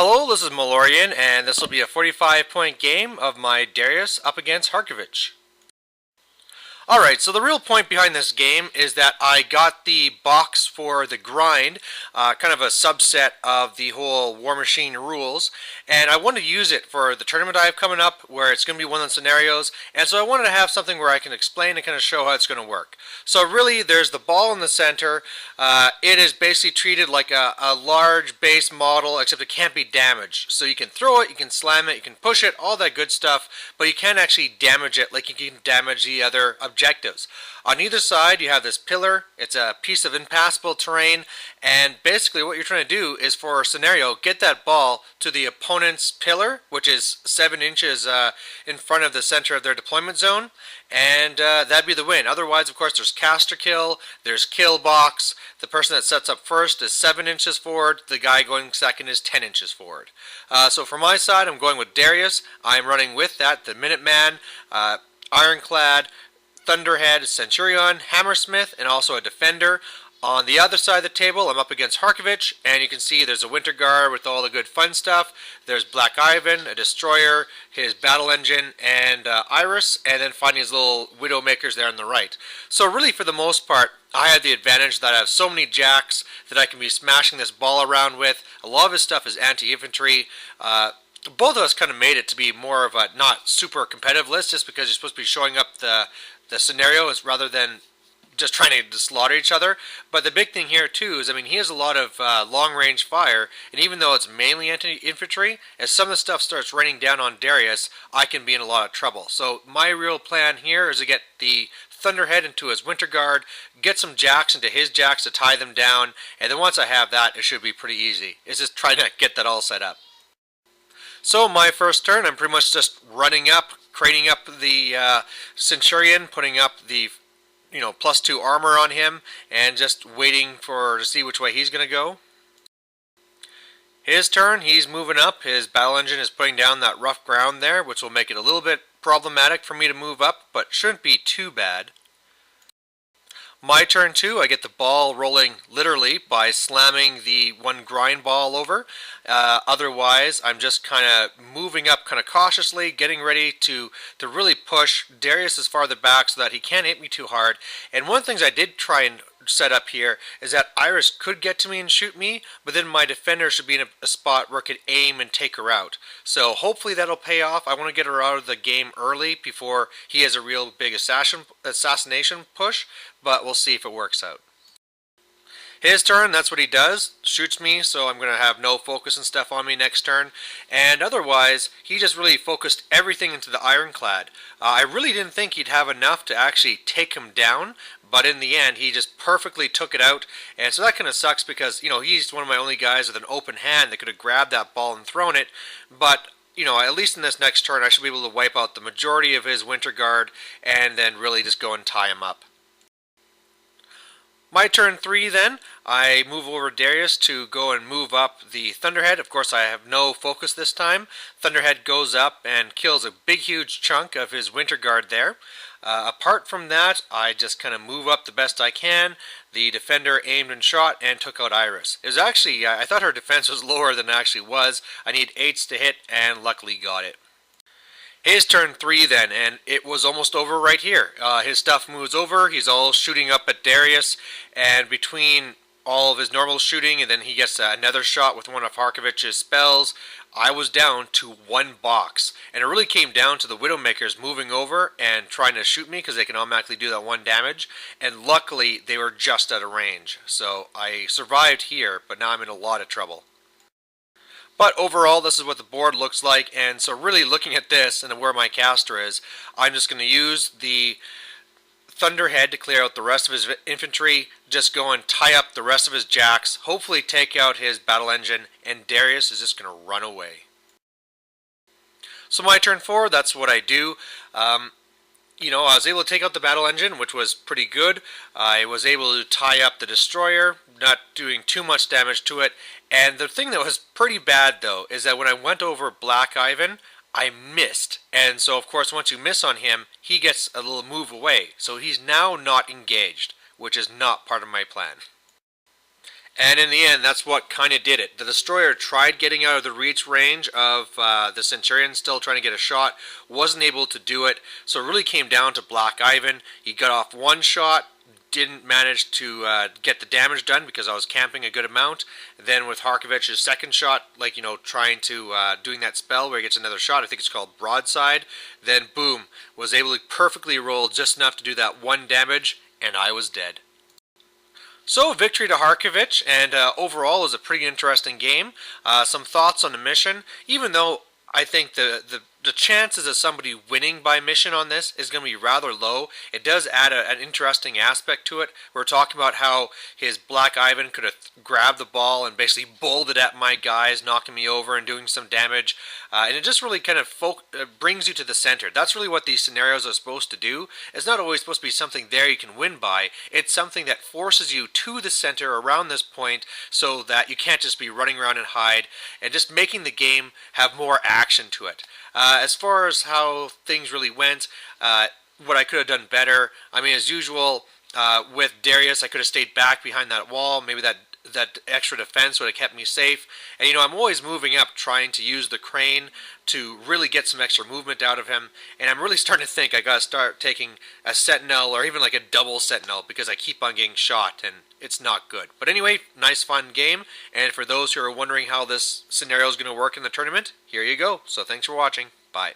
Hello, this is Malorian, and this will be a 45-point game of my Darius up against Harkevich. Alright, so the real point behind this game is that I got the box for the grind, kind of a subset of the whole War Machine rules, and I want to use it for the tournament I have coming up, where it's going to be one of the scenarios, and so I wanted to have something where I can explain and kind of show how it's going to work. So really, there's the ball in the center. It is basically treated like a large base model, except it can't be damaged. So you can throw it, you can slam it, you can push it, all that good stuff, but you can't actually damage it like you can damage the other objectives. On either side, you have this pillar. It's a piece of impassable terrain, and basically what you're trying to do is, for a scenario, get that ball to the opponent's pillar, which is 7 inches in front of the center of their deployment zone, and that'd be the win. Otherwise, of course, there's caster kill, there's kill box. The person that sets up first is 7 inches forward, the guy going second is 10 inches forward. So for my side, I'm going with Darius. I'm running with that, the Minuteman, Ironclad, Thunderhead, Centurion, Hammersmith, and also a Defender. On the other side of the table, I'm up against Harkevich, and you can see there's a Winter Guard with all the good fun stuff. There's Black Ivan, a Destroyer, his Battle Engine, and Iris, and then finding his little Widowmakers there on the right. So really, for the most part, I have the advantage that I have so many jacks that I can be smashing this ball around with. A lot of his stuff is anti-infantry. Both of us kind of made it to be more of a not super competitive list, just because you're supposed to be showing up the scenarios rather than just trying to slaughter each other. But the big thing here too is, I mean, he has a lot of long-range fire, and even though it's mainly anti-infantry, as some of the stuff starts raining down on Darius, I can be in a lot of trouble. So my real plan here is to get the Thunderhead into his Winter Guard, get some jacks into his jacks to tie them down, and then once I have that, it should be pretty easy. It's just trying to get that all set up. So my first turn, I'm pretty much just running up, crating up the Centurion, putting up the +2 armor on him, and just waiting to see which way he's going to go. His turn, he's moving up. His battle engine is putting down that rough ground there, which will make it a little bit problematic for me to move up, but shouldn't be too bad. My turn too, I get the ball rolling literally by slamming the one grind ball over. Otherwise, I'm just kind of moving up kind of cautiously, getting ready to really push Darius as farther back so that he can't hit me too hard. And one of the things I did try and set up here is that Iris could get to me and shoot me, but then my defender should be in a spot where it could aim and take her out. So hopefully that'll pay off. I want to get her out of the game early before he has a real big assassination push, but we'll see if it works out. His turn, that's what he does, shoots me, so I'm going to have no focus and stuff on me next turn. And otherwise, he just really focused everything into the Ironclad. I really didn't think he'd have enough to actually take him down, but in the end, he just perfectly took it out. And so that kind of sucks because, he's one of my only guys with an open hand that could have grabbed that ball and thrown it. But, at least in this next turn, I should be able to wipe out the majority of his Winter Guard and then really just go and tie him up. My turn 3 then, I move over Darius to go and move up the Thunderhead. Of course, I have no focus this time. Thunderhead goes up and kills a big huge chunk of his Winter Guard there. Apart from that, I just kind of move up the best I can. The Defender aimed and shot and took out Iris. It was actually, I thought her defense was lower than it actually was. I need 8s to hit and luckily got it. His turn 3 then, and it was almost over right here. His stuff moves over, he's all shooting up at Darius, and between all of his normal shooting, and then he gets another shot with one of Harkevich's spells, I was down to 1 box. And it really came down to the Widowmakers moving over and trying to shoot me, because they can automatically do that 1 damage, and luckily they were just out of range. So I survived here, but now I'm in a lot of trouble. But overall, this is what the board looks like, and so really looking at this and where my caster is, I'm just going to use the Thunderhead to clear out the rest of his infantry, just go and tie up the rest of his jacks, hopefully take out his battle engine, and Darius is just going to run away. So my turn 4, that's what I do. I was able to take out the battle engine, which was pretty good. I was able to tie up the Destroyer, not doing too much damage to it. And the thing that was pretty bad, though, is that when I went over Black Ivan, I missed. And so, of course, once you miss on him, he gets a little move away. So he's now not engaged, which is not part of my plan. And in the end, that's what kind of did it. The Destroyer tried getting out of the reach range of the Centurion, still trying to get a shot, wasn't able to do it, so it really came down to Black Ivan. He got off one shot, didn't manage to get the damage done because I was camping a good amount. Then with Harkevich's second shot, like, you know, trying to, doing that spell where he gets another shot, I think it's called Broadside, then boom, was able to perfectly roll just enough to do that one damage, and I was dead. So, victory to Harkevich, and overall it was a pretty interesting game. Some thoughts on the mission. Even though I think the chances of somebody winning by mission on this is going to be rather low, it does add an interesting aspect to it. We're talking about how his Black Ivan could have grabbed the ball and basically bowled it at my guys, knocking me over and doing some damage. And it just really kind of brings you to the center. That's really what these scenarios are supposed to do. It's not always supposed to be something there you can win by. It's something that forces you to the center around this point so that you can't just be running around and hide, and just making the game have more action to it. As far as how things really went, what I could have done better, I mean, as usual, with Darius, I could have stayed back behind that wall. Maybe that extra defense would have kept me safe. And, you know, I'm always moving up, trying to use the crane to really get some extra movement out of him. And I'm really starting to think I got to start taking a sentinel or even like a double sentinel because I keep on getting shot and it's not good. But anyway, nice fun game. And for those who are wondering how this scenario is going to work in the tournament, here you go. So thanks for watching. Bye.